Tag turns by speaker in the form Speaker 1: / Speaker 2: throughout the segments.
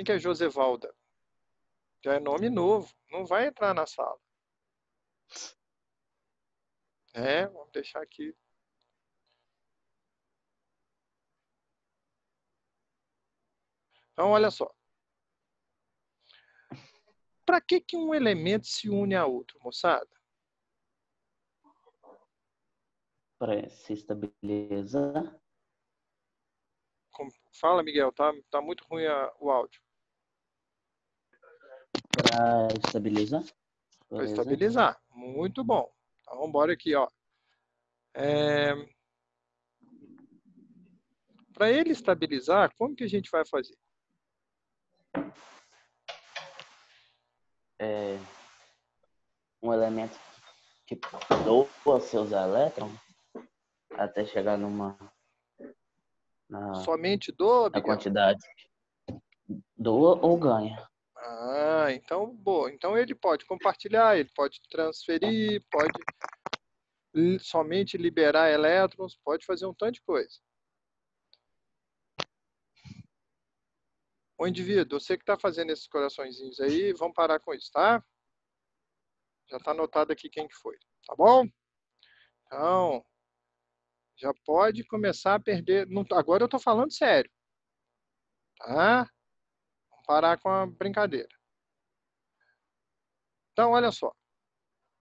Speaker 1: Quem que é Josevalda? Já é nome novo, não vai entrar na sala. Vamos deixar aqui. Então, olha só. Para que um elemento se une a outro, moçada?
Speaker 2: Para se estabilizar.
Speaker 1: Fala, Miguel, tá muito ruim o áudio.
Speaker 2: Para estabilizar.
Speaker 1: Para estabilizar. Muito bom. Então, vamos embora aqui, ó. Para ele estabilizar, como que a gente vai fazer?
Speaker 2: Um elemento que doa seus elétrons até chegar
Speaker 1: Somente doa,
Speaker 2: na
Speaker 1: Miguel?
Speaker 2: quantidade. Doa ou ganha.
Speaker 1: Então, boa. Então ele pode compartilhar, ele pode transferir, pode somente liberar elétrons, pode fazer um tanto de coisa. Ô indivíduo, você que está fazendo esses coraçõezinhos aí, vamos parar com isso, tá? Já está anotado aqui quem que foi, tá bom? Então, já pode começar a perder. Agora eu estou falando sério, tá? Vamos parar com a brincadeira. Então, olha só.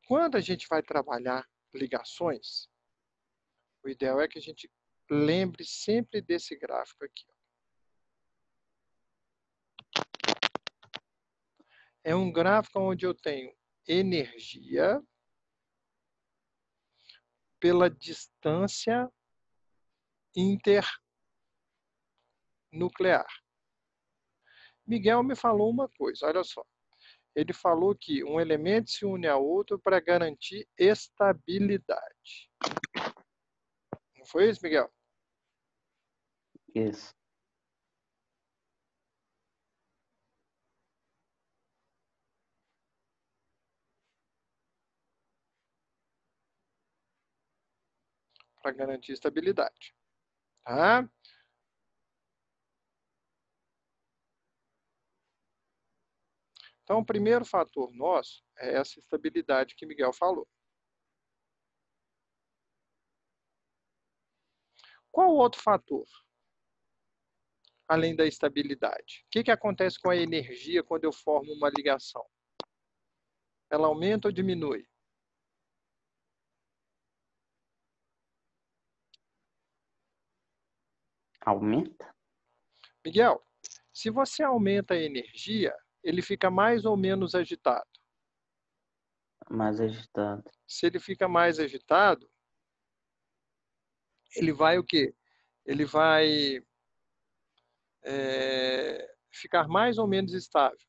Speaker 1: Quando a gente vai trabalhar ligações, o ideal é que a gente lembre sempre desse gráfico aqui. É um gráfico onde eu tenho energia pela distância internuclear. Miguel me falou uma coisa, olha só. Ele falou que um elemento se une a outro para garantir estabilidade. Não foi isso, Miguel?
Speaker 2: Isso.
Speaker 1: Para garantir estabilidade. Tá? Então, o primeiro fator nosso é essa estabilidade que Miguel falou. Qual outro fator, além da estabilidade? O que acontece com a energia quando eu formo uma ligação? Ela aumenta ou diminui?
Speaker 2: Aumenta?
Speaker 1: Miguel, se você aumenta a energia, ele fica mais ou menos agitado?
Speaker 2: Mais agitado.
Speaker 1: Se ele fica mais agitado, ele vai o quê? Ele vai ficar mais ou menos estável?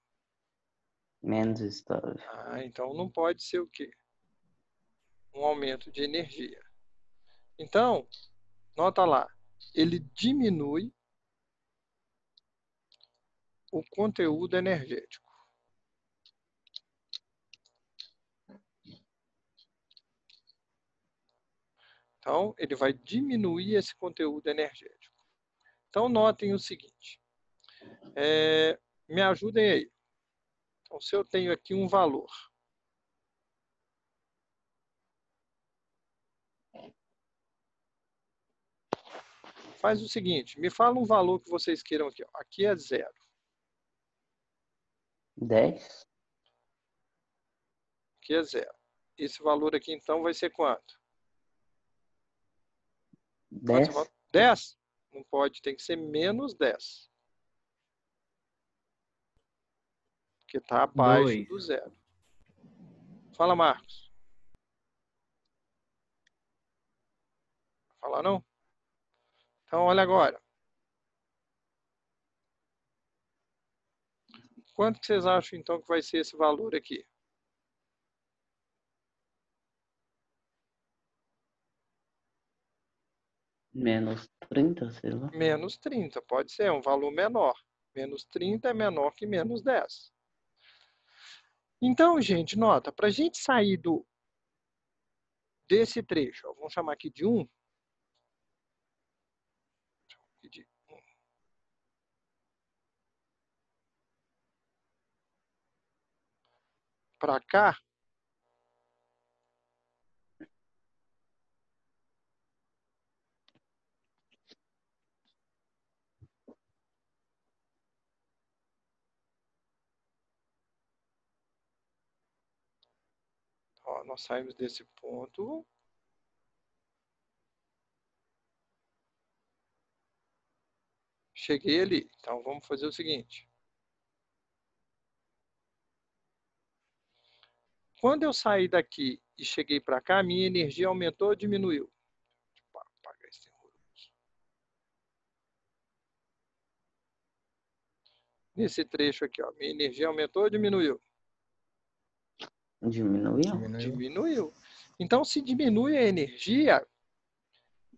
Speaker 2: Menos estável.
Speaker 1: Então não pode ser o quê? Um aumento de energia. Então, nota lá, ele diminui o conteúdo energético. Então, ele vai diminuir esse conteúdo energético. Então, notem o seguinte. Me ajudem aí. Então, se eu tenho aqui um valor, faz o seguinte, me fala um valor que vocês queiram aqui. Aqui é 0.
Speaker 2: 10?
Speaker 1: Aqui é 0. Esse valor aqui, então, vai ser quanto?
Speaker 2: 10?
Speaker 1: 10? Não pode, tem que ser menos 10. Porque está abaixo
Speaker 3: 2.
Speaker 1: do 0. Fala, Marcos. Fala não? Então, olha agora. Quanto que vocês acham, então, que vai ser esse valor aqui?
Speaker 2: Menos 30, sei lá.
Speaker 1: Menos 30, pode ser, um valor menor. Menos 30 é menor que menos 10. Então, gente, nota, para a gente sair desse trecho, ó, vamos chamar aqui de 1. para cá, ó, nós saímos desse ponto. Cheguei ali. Então, vamos fazer o seguinte. Quando eu saí daqui e cheguei para cá, minha energia aumentou ou diminuiu? Deixa eu apagar esse horroroso. Nesse trecho aqui, ó, minha energia aumentou ou diminuiu?
Speaker 2: Diminuiu.
Speaker 1: Diminuiu. Então, se diminui a energia,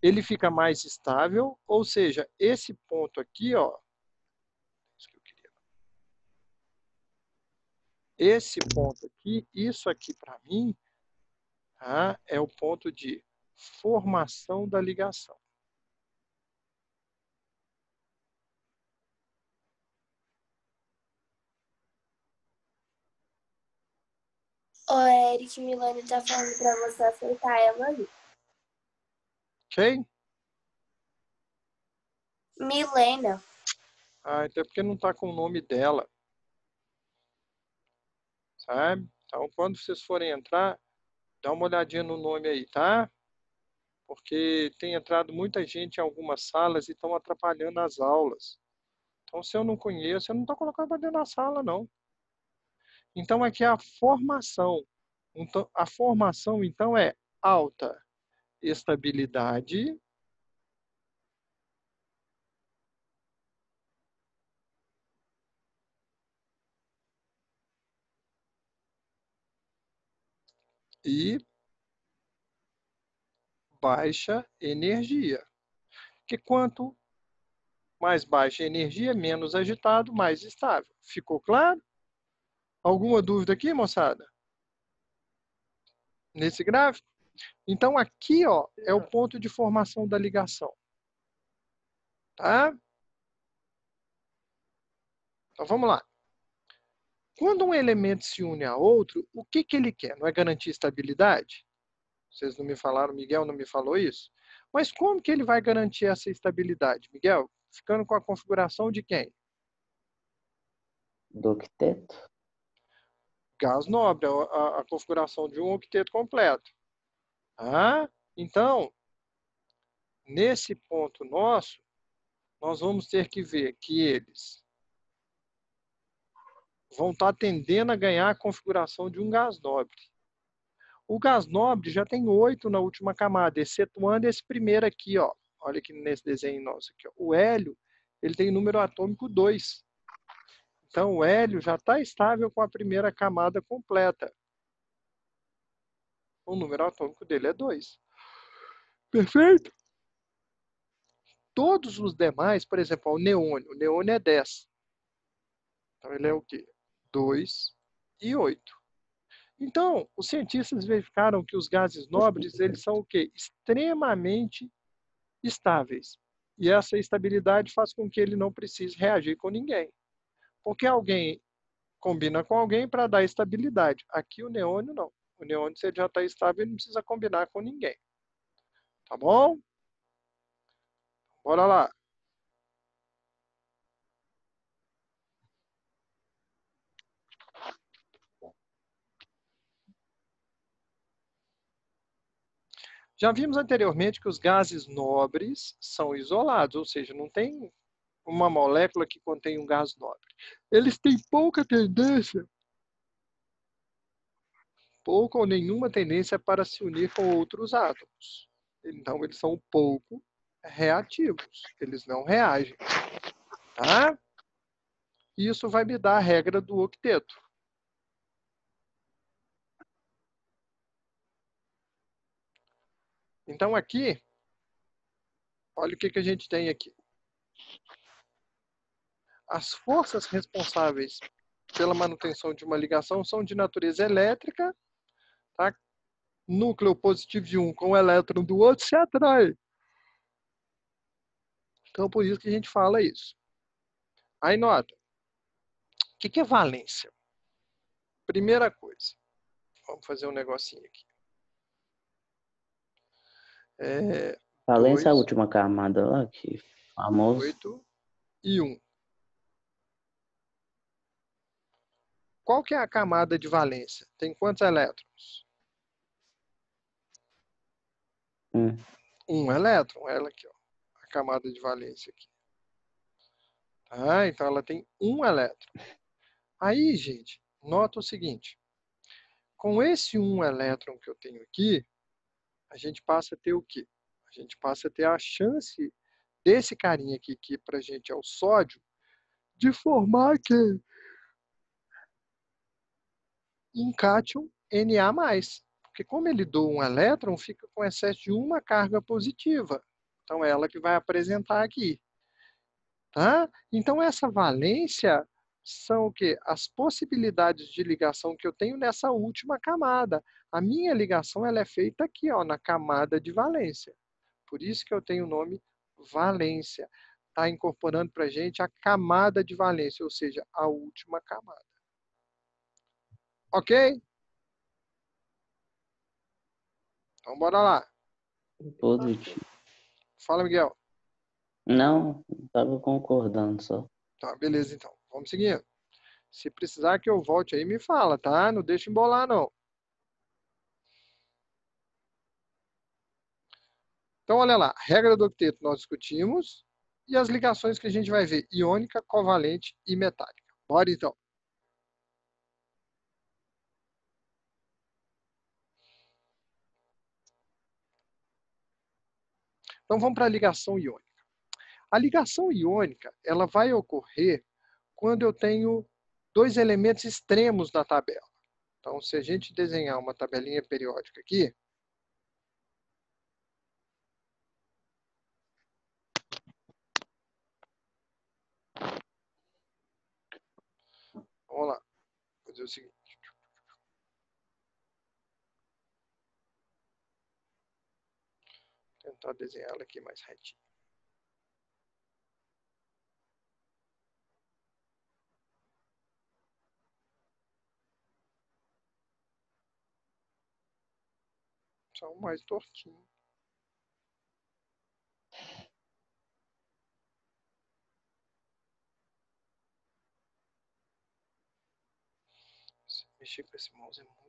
Speaker 1: ele fica mais estável, ou seja, esse ponto aqui, ó, isso que eu queria. Esse ponto aqui, isso aqui para mim, tá, é o ponto de formação da ligação.
Speaker 3: O Eric Milani tá falando pra você aceitar ela ali.
Speaker 1: Ok?
Speaker 3: Milena.
Speaker 1: Ah, até porque não está com o nome dela. Sabe? Então, quando vocês forem entrar, dá uma olhadinha no nome aí, tá? Porque tem entrado muita gente em algumas salas e estão atrapalhando as aulas. Então, se eu não conheço, eu não estou colocando para dentro da sala, não. Então, aqui é a formação. Então, a formação, então, é alta estabilidade e baixa energia. Que quanto mais baixa a energia, menos agitado, mais estável. Ficou claro? Alguma dúvida aqui, moçada? Nesse gráfico? Então, aqui, ó, é o ponto de formação da ligação. Tá? Então, vamos lá. Quando um elemento se une a outro, o que ele quer? Não é garantir estabilidade? Vocês não me falaram, Miguel não me falou isso? Mas como que ele vai garantir essa estabilidade, Miguel? Ficando com a configuração de quem?
Speaker 2: Do octeto.
Speaker 1: Gás nobre, a configuração de um octeto completo. Ah, então, nesse ponto nosso, nós vamos ter que ver que eles vão estar tendendo a ganhar a configuração de um gás nobre. O gás nobre já tem 8 na última camada, excetuando esse primeiro aqui, ó. Olha aqui nesse desenho nosso aqui, ó. O hélio, ele tem número atômico 2. Então, o hélio já está estável com a primeira camada completa. O número atômico dele é 2. Perfeito? Todos os demais, por exemplo, o neônio é 10. Então, ele é o quê? 2 e 8. Então, os cientistas verificaram que os gases nobres, eles são o quê? Extremamente estáveis. E essa estabilidade faz com que ele não precise reagir com ninguém. Porque alguém combina com alguém para dar estabilidade. Aqui o neônio não. O neônio, se ele já está estável, ele não precisa combinar com ninguém. Tá bom? Bora lá. Já vimos anteriormente que os gases nobres são isolados, ou seja, não tem uma molécula que contém um gás nobre. Eles têm pouca ou nenhuma tendência para se unir com outros átomos. Então, eles são pouco reativos. Eles não reagem. Tá? Isso vai me dar a regra do octeto. Então, aqui, olha o que a gente tem aqui. As forças responsáveis pela manutenção de uma ligação são de natureza elétrica, tá? Núcleo positivo de um com o elétron do outro se atrai. Então, por isso que a gente fala isso. Aí, nota. O que é valência? Primeira coisa. Vamos fazer um negocinho aqui.
Speaker 2: Valência é a
Speaker 1: 2,
Speaker 2: última camada lá, que famoso.
Speaker 1: 8 e 1. Qual que é a camada de valência? Tem quantos elétrons? Um elétron, ela aqui, ó. A camada de valência aqui. Tá? Então ela tem um elétron. Aí, gente, nota o seguinte. Com esse um elétron que eu tenho aqui, a gente passa a ter o quê? A gente passa a ter a chance desse carinha aqui, que pra gente é o sódio, de formar que um cátion Na+. Porque como ele doa um elétron, fica com excesso de uma carga positiva. Então é ela que vai apresentar aqui. Tá? Então essa valência são o quê? As possibilidades de ligação que eu tenho nessa última camada. A minha ligação ela é feita aqui, ó, na camada de valência. Por isso que eu tenho o nome valência. Está incorporando para a gente a camada de valência, ou seja, a última camada. Ok? Então, bora lá.
Speaker 2: Positivo.
Speaker 1: Fala, Miguel.
Speaker 2: Não, estava concordando só.
Speaker 1: Tá, beleza, então. Vamos seguir. Se precisar que eu volte aí, me fala, tá? Não deixa embolar, não. Então, olha lá. Regra do octeto nós discutimos. E as ligações que a gente vai ver. Iônica, covalente e metálica. Bora, então. Então, vamos para a ligação iônica. A ligação iônica, ela vai ocorrer quando eu tenho dois elementos extremos na tabela. Então, se a gente desenhar uma tabelinha periódica aqui, vamos lá, vou fazer o seguinte. Vou tentar desenhar ela aqui mais retinho. Só um mais tortinho. Mexer com esse mouse é muito...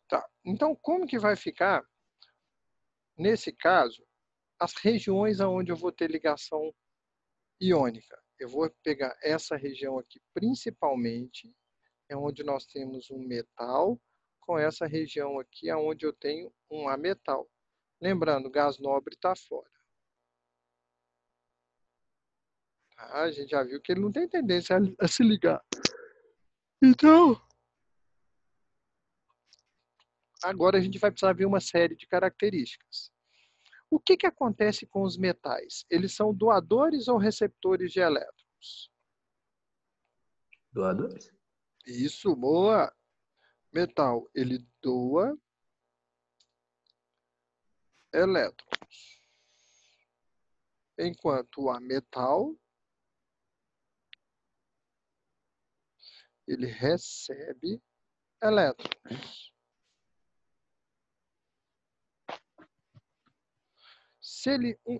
Speaker 1: Tá, então como que vai ficar, nesse caso, as regiões onde eu vou ter ligação iônica? Eu vou pegar essa região aqui, principalmente, é onde nós temos um metal, com essa região aqui, onde eu tenho um ametal. Lembrando, o gás nobre está fora. Tá? A gente já viu que ele não tem tendência a se ligar. Então, agora a gente vai precisar ver uma série de características. O que acontece com os metais? Eles são doadores ou receptores de elétrons?
Speaker 4: Doadores.
Speaker 1: Isso, boa. Metal, ele doa elétrons. Enquanto o ametal, ele recebe elétrons.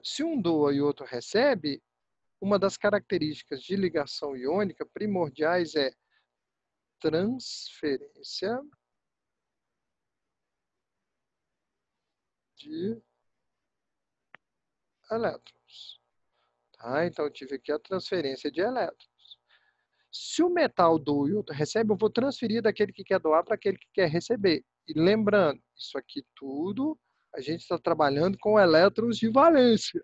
Speaker 1: Se um doa e o outro recebe, uma das características de ligação iônica primordiais é transferência de elétrons. Tá? Então, eu tive aqui a transferência de elétrons. Se o metal doa e o outro recebe, eu vou transferir daquele que quer doar para aquele que quer receber. E lembrando, isso aqui tudo, a gente está trabalhando com elétrons de valência.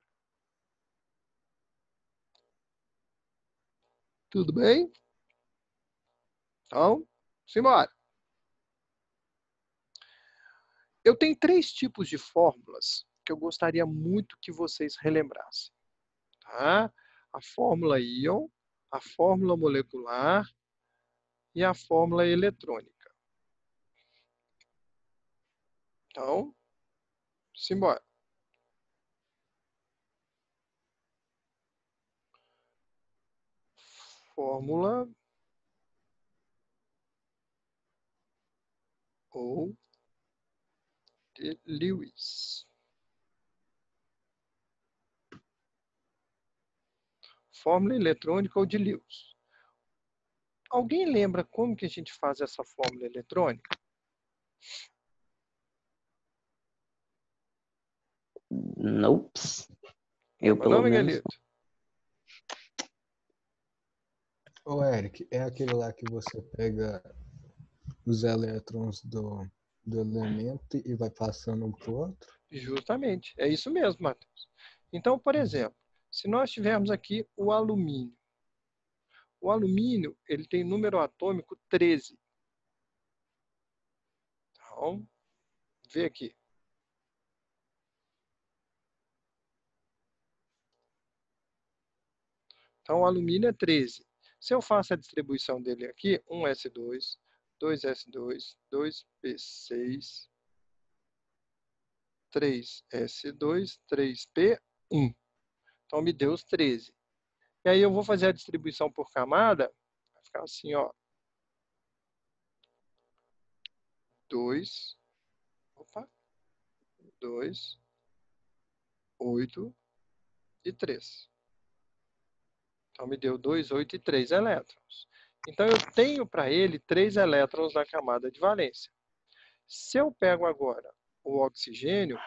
Speaker 1: Tudo bem? Então, simbora. Eu tenho 3 tipos de fórmulas que eu gostaria muito que vocês relembrassem. Tá? A fórmula íon, a fórmula molecular e a fórmula eletrônica. Então, simbora. Fórmula ou de Lewis. Fórmula eletrônica ou de Lewis. Alguém lembra como que a gente faz essa fórmula eletrônica?
Speaker 2: Nope. Eu,
Speaker 1: Lembra
Speaker 2: pelo
Speaker 1: não,
Speaker 2: menos.
Speaker 1: Miguelito?
Speaker 4: Ô, Eric, é aquele lá que você pega os elétrons do elemento e vai passando um pro outro?
Speaker 1: Justamente. É isso mesmo, Matheus. Então, por exemplo, se nós tivermos aqui o alumínio. O alumínio, ele tem número atômico 13. Então, vê aqui. Então, o alumínio é 13. Se eu faço a distribuição dele aqui, 1s2, 2s2, 2p6, 3s2, 3p1. Então, me deu os 13. E aí, eu vou fazer a distribuição por camada. Vai ficar assim, ó. 2, opa, 2, 8 e 3. Então, me deu 2, 8 e 3 elétrons. Então, eu tenho para ele 3 elétrons na camada de valência. Se eu pego agora o oxigênio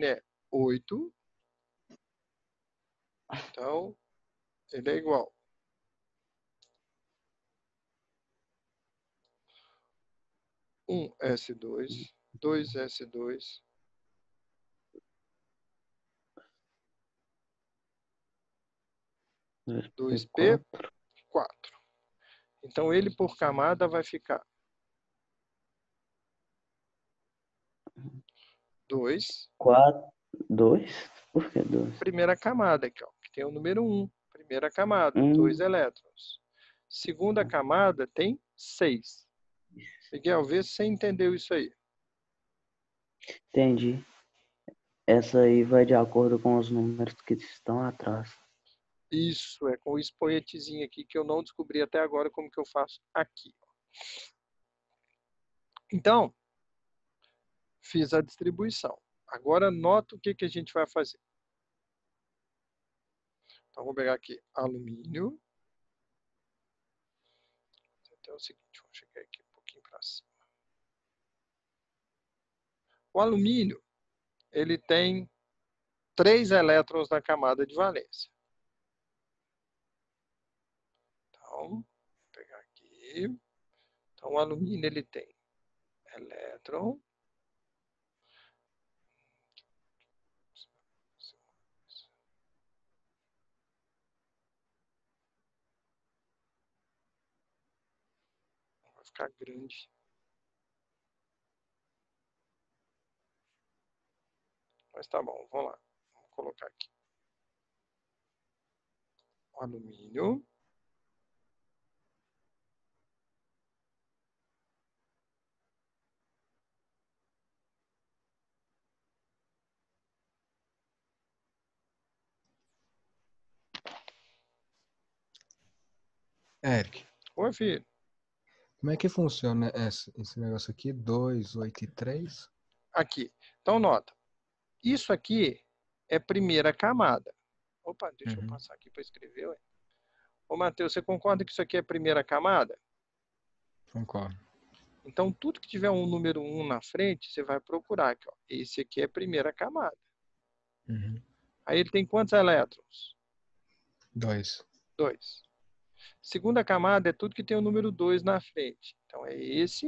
Speaker 1: é 8. Então, ele é igual. 1s2, 2s2, 2p4. Então, ele por camada vai ficar 2.
Speaker 2: 4, 2? Por que 2?
Speaker 1: Primeira camada aqui, ó, que tem o número 1. Primeira camada, 2 elétrons. Segunda camada tem 6. Miguel, vê se você entendeu isso aí.
Speaker 2: Entendi. Essa aí vai de acordo com os números que estão atrás.
Speaker 1: Isso, é com o expoentezinho aqui que eu não descobri até agora como que eu faço aqui. Então, fiz a distribuição. Agora, nota o que, que a gente vai fazer. Então, vou pegar aqui alumínio. Então, é o seguinte, vou chegar aqui um pouquinho para cima. O alumínio, ele tem 3 elétrons na camada de valência. Então, vou pegar aqui. Então, o alumínio, ele tem elétron. Vai ficar grande. Mas tá bom, vamos lá. Vamos colocar aqui. O alumínio.
Speaker 4: Eric,
Speaker 1: Oi, filho.
Speaker 4: como é que funciona esse negócio aqui? 2, 8 e 3?
Speaker 1: Aqui. Então, nota. Isso aqui é primeira camada. Opa, deixa eu passar aqui para escrever. Ué. Ô, Matheus, você concorda que isso aqui é primeira camada?
Speaker 4: Concordo.
Speaker 1: Então, tudo que tiver um número 1 na frente, você vai procurar aqui. Ó. Esse aqui é primeira camada. Aí ele tem quantos elétrons?
Speaker 4: 2.
Speaker 1: 2. Segunda camada é tudo que tem o número 2 na frente. Então, é esse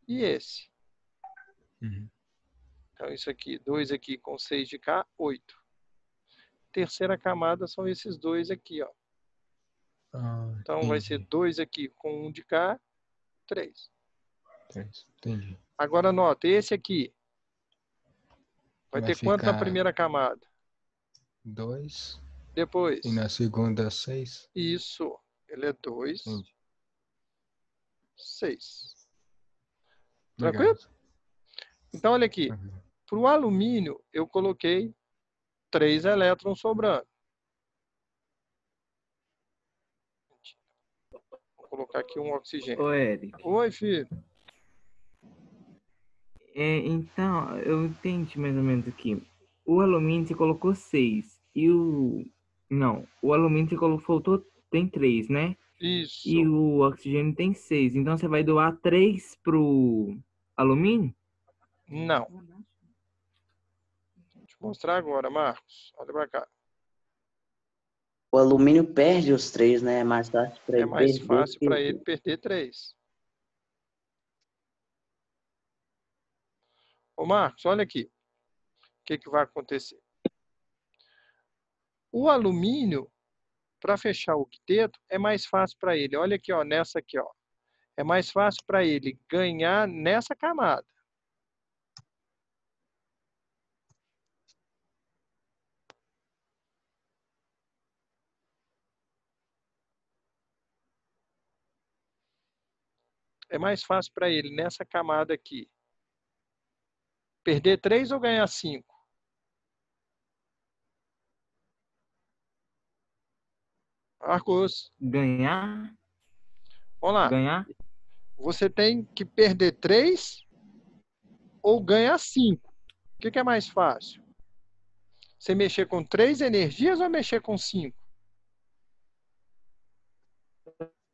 Speaker 1: e esse. Então, isso aqui, 2 aqui com 6 de cá, 8. Terceira camada são esses dois aqui, ó. Então vai ser 2 aqui com 1 de cá, 3.
Speaker 4: 3. Entendi.
Speaker 1: Agora anota, esse aqui vai ter quanto na
Speaker 4: ficar
Speaker 1: primeira camada?
Speaker 4: 2.
Speaker 1: Depois.
Speaker 4: E na segunda, 6.
Speaker 1: Isso. Ele é 2, 6. Tranquilo?
Speaker 4: Obrigado.
Speaker 1: Então, olha aqui.
Speaker 4: Uhum.
Speaker 1: Para o alumínio, eu coloquei 3 elétrons sobrando. Vou colocar aqui um oxigênio.
Speaker 5: Ô, Eric.
Speaker 1: Oi, filho.
Speaker 5: Então, eu entendi mais ou menos aqui. O alumínio você colocou 6. E o... Não, o alumínio você colocou... Tem 3, né?
Speaker 1: Isso.
Speaker 5: E o oxigênio tem 6. Então você vai doar 3 pro alumínio?
Speaker 1: Não. Vou te mostrar agora, Marcos. Olha pra cá.
Speaker 2: O alumínio perde os 3, né? É mais fácil para
Speaker 1: É
Speaker 2: ele
Speaker 1: mais
Speaker 2: perder.
Speaker 1: fácil para ele perder 3. Ô, Marcos, olha aqui. O que vai acontecer? O alumínio, para fechar o octeto, é mais fácil para ele. Olha aqui, ó, nessa aqui, ó. É mais fácil para ele ganhar nessa camada. É mais fácil para ele nessa camada aqui. Perder 3 ou ganhar 5? Marcos.
Speaker 5: Ganhar?
Speaker 1: Vamos lá.
Speaker 5: Ganhar?
Speaker 1: Você tem que perder 3 ou ganhar 5. O que é mais fácil? Você mexer com 3 energias ou mexer com 5?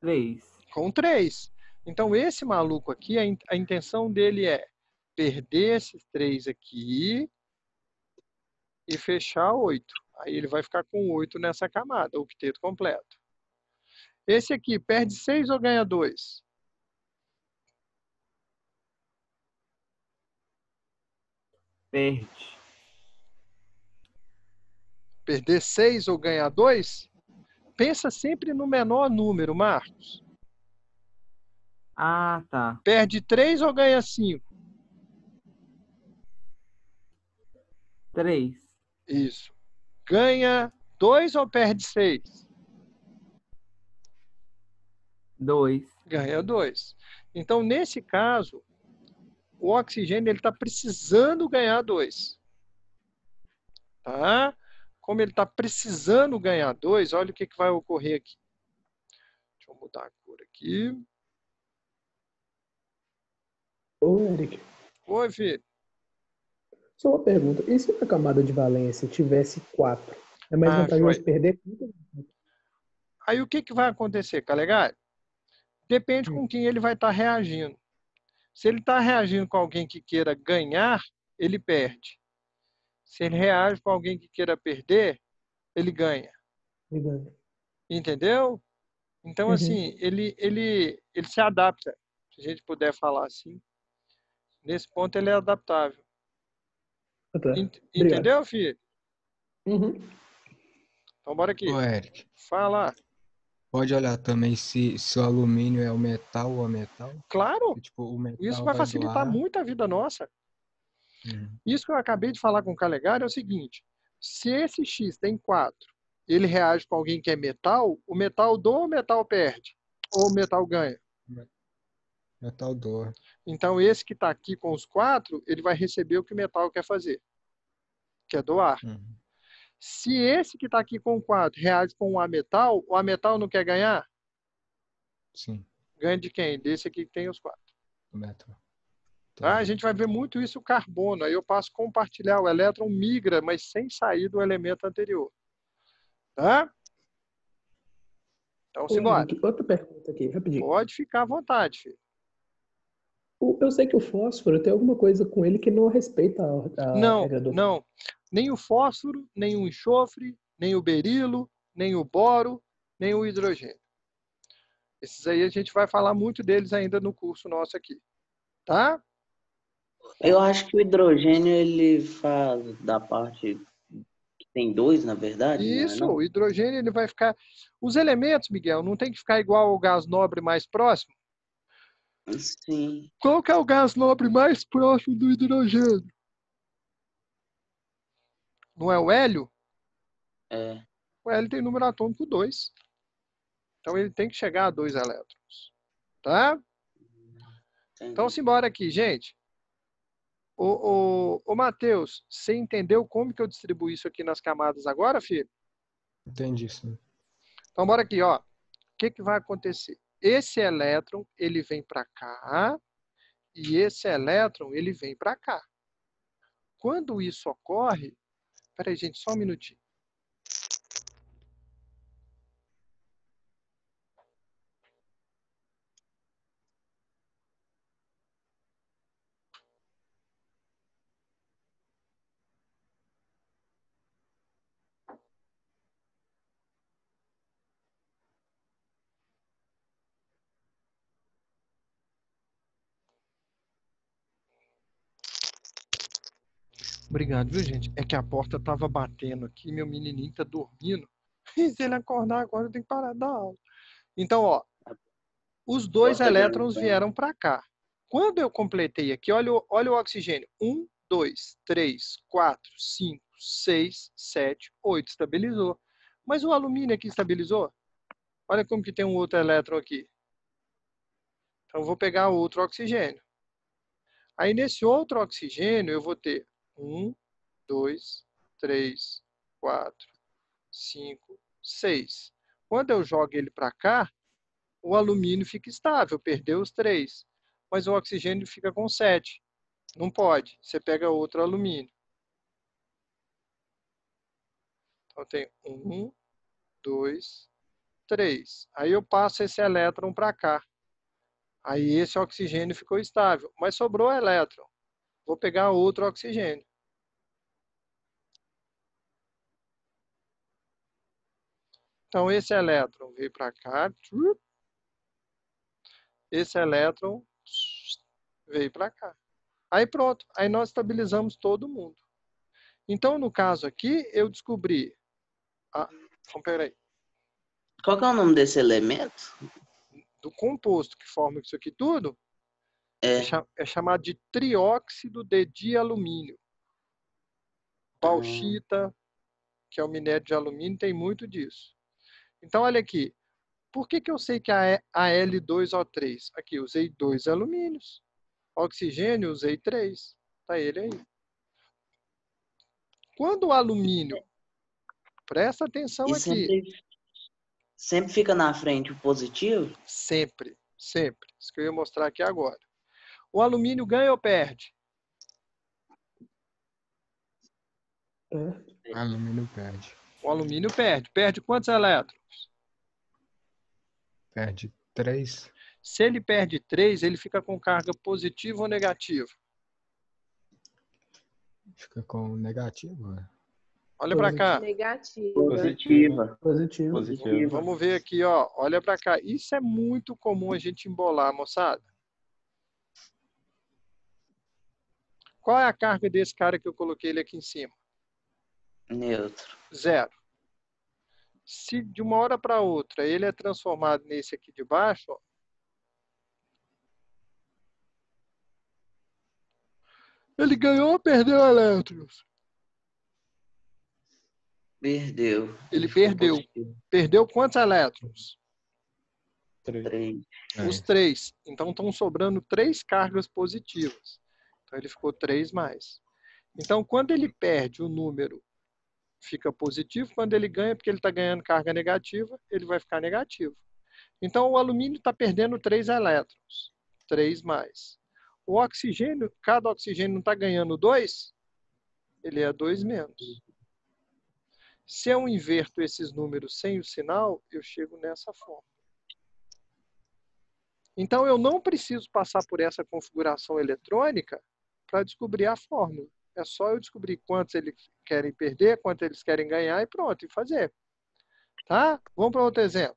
Speaker 5: 3.
Speaker 1: Com 3. Então, esse maluco aqui, a intenção dele é perder esses 3 aqui e fechar 8. Aí ele vai ficar com 8 nessa camada, o octeto completo. Esse aqui, perde 6 ou ganha 2?
Speaker 5: Perde.
Speaker 1: Perder 6 ou ganhar 2? Pensa sempre no menor número, Marcos.
Speaker 5: Ah, tá.
Speaker 1: Perde 3 ou ganha 5?
Speaker 5: 3.
Speaker 1: Isso. Ganha 2 ou perde 6?
Speaker 5: 2.
Speaker 1: Ganha 2. Então, nesse caso, o oxigênio está precisando ganhar 2. Tá? Como ele está precisando ganhar 2, olha o que vai ocorrer aqui. Deixa eu mudar a cor aqui.
Speaker 6: Ô, Eric,
Speaker 1: Oi, filho.
Speaker 6: só uma pergunta. E se na camada de valência tivesse 4? É mais vantajoso
Speaker 1: foi.
Speaker 6: perder?
Speaker 1: Aí o que vai acontecer, Calegari? Depende com quem ele vai estar reagindo. Se ele está reagindo com alguém que queira ganhar, ele perde. Se ele reage com alguém que queira perder, ele ganha. Entendeu? Então, assim, ele se adapta. Se a gente puder falar assim. Nesse ponto, ele é adaptável.
Speaker 6: Tá.
Speaker 1: Entendeu, filho?
Speaker 6: Uhum.
Speaker 1: Então, bora aqui.
Speaker 4: Ô, Eric,
Speaker 1: Fala.
Speaker 4: pode olhar também se o alumínio é o metal ou a metal?
Speaker 1: Claro.
Speaker 4: Que, tipo, o metal
Speaker 1: Isso vai facilitar
Speaker 4: doar...
Speaker 1: muito a vida nossa. Isso que eu acabei de falar com o Calegari é o seguinte. Se esse X tem 4, ele reage com alguém que é metal, o metal doa ou o metal perde? Ou o metal ganha?
Speaker 4: Metal doa.
Speaker 1: Então, esse que está aqui com os 4, ele vai receber o que o metal quer fazer. Que é doar. Se esse que está aqui com o 4 reage com o ametal não quer ganhar?
Speaker 4: Sim.
Speaker 1: Ganha de quem? Desse aqui que tem os 4.
Speaker 4: O metal.
Speaker 1: Tá? A gente vai ver muito isso o carbono. Aí eu passo a compartilhar. O elétron migra, mas sem sair do elemento anterior. Tá? Então, simbora.
Speaker 6: Outra pergunta aqui, rapidinho.
Speaker 1: Pode ficar à vontade, filho.
Speaker 6: Eu sei que o fósforo tem alguma coisa com ele que não respeita a regra do...
Speaker 1: Não. Nem o fósforo, nem o enxofre, nem o berilo, nem o boro, nem o hidrogênio. Esses aí a gente vai falar muito deles ainda no curso nosso aqui. Tá?
Speaker 2: Eu acho que o hidrogênio ele faz da parte tem 2, na verdade, não é
Speaker 1: Isso,
Speaker 2: não?
Speaker 1: o hidrogênio ele vai ficar... Os elementos, Miguel, não tem que ficar igual ao gás nobre mais próximo?
Speaker 2: Sim.
Speaker 1: Qual que é o gás nobre mais próximo do hidrogênio? Não é o hélio?
Speaker 2: É.
Speaker 1: O hélio tem número atômico 2. Então ele tem que chegar a 2 elétrons. Tá? Então, simbora aqui, gente. Ô Matheus, você entendeu como que eu distribuo isso aqui nas camadas agora, filho?
Speaker 4: Entendi, sim.
Speaker 1: Então, bora aqui, ó. O que que vai acontecer? Esse elétron, ele vem para cá, e esse elétron, ele vem para cá. Quando isso ocorre... Peraí, gente, só um minutinho. Obrigado, viu, gente? É que a porta tava batendo aqui, meu menininho tá dormindo. E se ele acordar agora, eu tenho que parar da aula. Então, ó, os 2
Speaker 2: Bota
Speaker 1: elétrons
Speaker 2: grande,
Speaker 1: vieram para cá. Quando eu completei aqui, olha o oxigênio. 1, 2, 3, 4, 5, 6, 7, 8. Estabilizou. Mas o alumínio aqui estabilizou? Olha como que tem um outro elétron aqui. Então, eu vou pegar outro oxigênio. Aí, nesse outro oxigênio, eu vou ter 1, 2, 3, 4, 5, 6. Quando eu jogo ele para cá, o alumínio fica estável, perdeu os 3. Mas o oxigênio fica com 7. Não pode. Você pega outro alumínio. Então, tem 1, 2, 3. Aí eu passo esse elétron para cá. Aí esse oxigênio ficou estável. Mas sobrou elétron. Vou pegar outro oxigênio. Então, esse elétron veio para cá. Esse elétron veio para cá. Aí pronto. Aí nós estabilizamos todo mundo. Então, no caso aqui, eu descobri... então, peraí.
Speaker 2: Qual que é o nome desse elemento?
Speaker 1: Do composto que forma isso aqui tudo,
Speaker 2: É.
Speaker 1: é chamado de trióxido de dialumínio. Bauxita, que é o minério de alumínio, tem muito disso. Então, olha aqui. Por que que eu sei que a Al2O3? Aqui, usei 2 alumínios. Oxigênio, usei 3. Tá ele aí. Quando o alumínio... Presta atenção
Speaker 2: E
Speaker 1: aqui.
Speaker 2: sempre fica na frente o positivo?
Speaker 1: Sempre, sempre. Isso que eu ia mostrar aqui agora. O alumínio ganha ou perde?
Speaker 4: Alumínio perde.
Speaker 1: O alumínio perde. Perde quantos elétrons?
Speaker 4: Perde 3.
Speaker 1: Se ele perde 3, ele fica com carga positiva ou negativa?
Speaker 4: Fica com negativo. Né?
Speaker 1: Olha para cá.
Speaker 3: Negativa.
Speaker 2: Positiva.
Speaker 6: Positivo.
Speaker 1: Vamos ver aqui, ó. Olha para cá. Isso é muito comum a gente embolar, moçada. Qual é a carga desse cara que eu coloquei ele aqui em cima?
Speaker 2: Neutro.
Speaker 1: 0. Se de uma hora para outra ele é transformado nesse aqui de baixo, ó, ele ganhou ou perdeu elétrons?
Speaker 2: Perdeu.
Speaker 1: Ele
Speaker 2: ficou
Speaker 1: perdeu.
Speaker 2: positivo.
Speaker 1: Perdeu quantos elétrons?
Speaker 2: 3.
Speaker 1: Os 3. Então estão sobrando 3 cargas positivas. Então ele ficou 3 mais. Então quando ele perde o número, fica positivo. Quando ele ganha, porque ele está ganhando carga negativa, ele vai ficar negativo. Então o alumínio está perdendo 3 elétrons. 3 mais. O oxigênio, cada oxigênio não está ganhando 2? Ele é 2 menos. Se eu inverto esses números sem o sinal, eu chego nessa forma. Então, eu não preciso passar por essa configuração eletrônica para descobrir a fórmula. É só eu descobrir quantos eles querem perder, quantos eles querem ganhar e pronto, e fazer. Tá? Vamos para outro exemplo.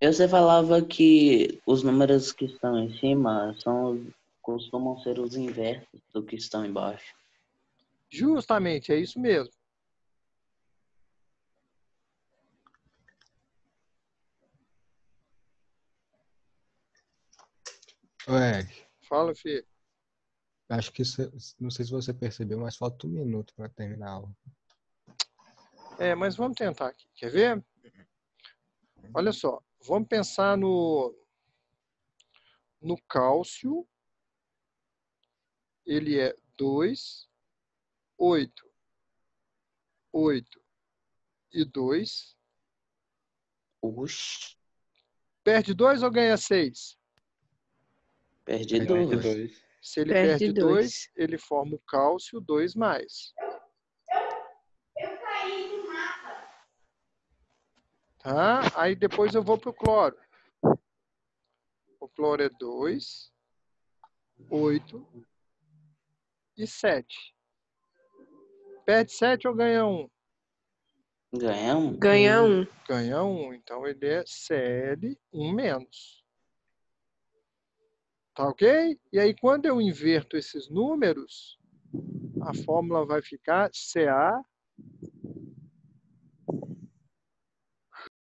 Speaker 2: Você falava que os números que estão em cima costumam ser os inversos do que estão embaixo.
Speaker 1: Justamente, é isso mesmo.
Speaker 4: Ô, Eric,
Speaker 1: Fala, filho.
Speaker 4: acho que não sei se você percebeu, mas falta 1 minuto para terminar a aula.
Speaker 1: Mas vamos tentar aqui. Quer ver? Olha só. Vamos pensar no cálcio. Ele é 2, 8, 8 e 2.
Speaker 2: Oxi,
Speaker 1: Perde 2 ou ganha 6?
Speaker 2: perdi
Speaker 4: Perde
Speaker 2: 2.
Speaker 1: Se ele
Speaker 7: Perde
Speaker 1: perde 2,
Speaker 7: dois.
Speaker 1: ele forma o cálcio 2+. Tá? Aí depois eu vou para o cloro. O cloro é 2, 8 e 7. Perde 7 ou ganha 1?
Speaker 2: Ganhamos?
Speaker 7: Ganha 1.
Speaker 1: Ganha 1. Então ele é Cl1-. Tá ok? E aí quando eu inverto esses números, a fórmula vai ficar Ca